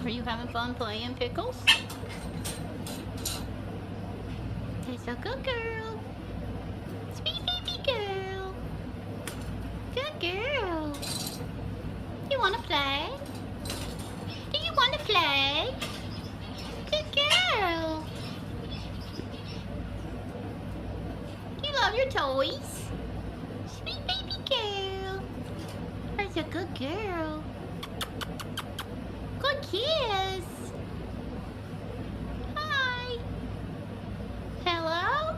Are you having fun playing, Pickles? That's a good girl. Sweet baby girl. Good girl. You want to play? Do you want to play? Good girl. You love your toys? Sweet baby girl. That's a good girl. Good kiss. Hi. Hello?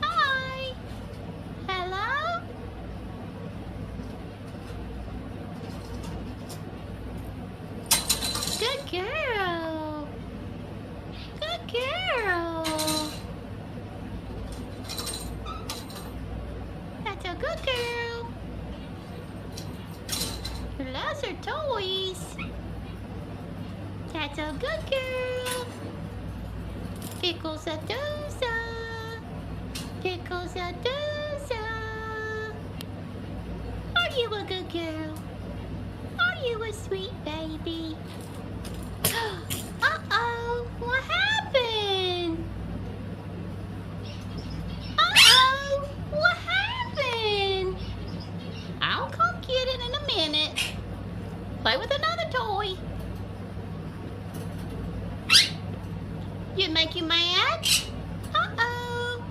Hi. Hello? Good girl. Good girl. That's a good girl. Who loves her toys. That's a good girl. Pickles Athusa. Pickles Athusa. Are you a good girl? Are you a sweet baby? Uh-oh, what happened? Uh-oh, what happened? I'll come get it in a minute. Play with another toy. It make you mad? Uh-oh.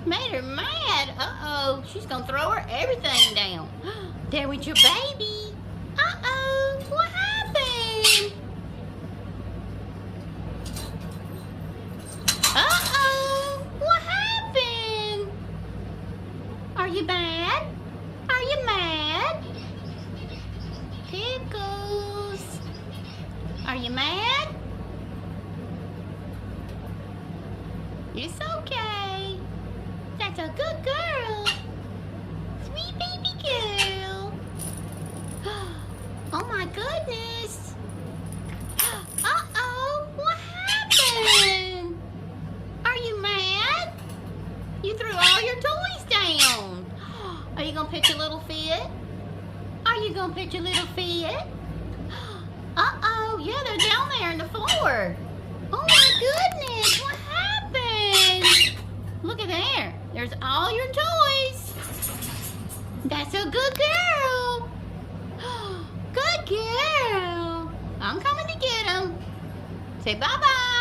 Made her mad. Uh-oh. She's gonna throw her everything down. There went your baby. Uh-oh. What happened? Uh-oh. What happened? Are you mad? Are you mad? Pickles. Are you mad? It's okay. That's a good girl. Sweet baby girl. Oh my goodness. Uh-oh. What happened? Are you mad? You threw all your toys down. Are you going to pitch a little fit? Are you going to pitch a little fit? Uh-oh. Yeah, they're down there on the floor. Oh my goodness. What happened? Look at there. There's all your toys. That's a good girl. Good girl. I'm coming to get them. Say bye-bye.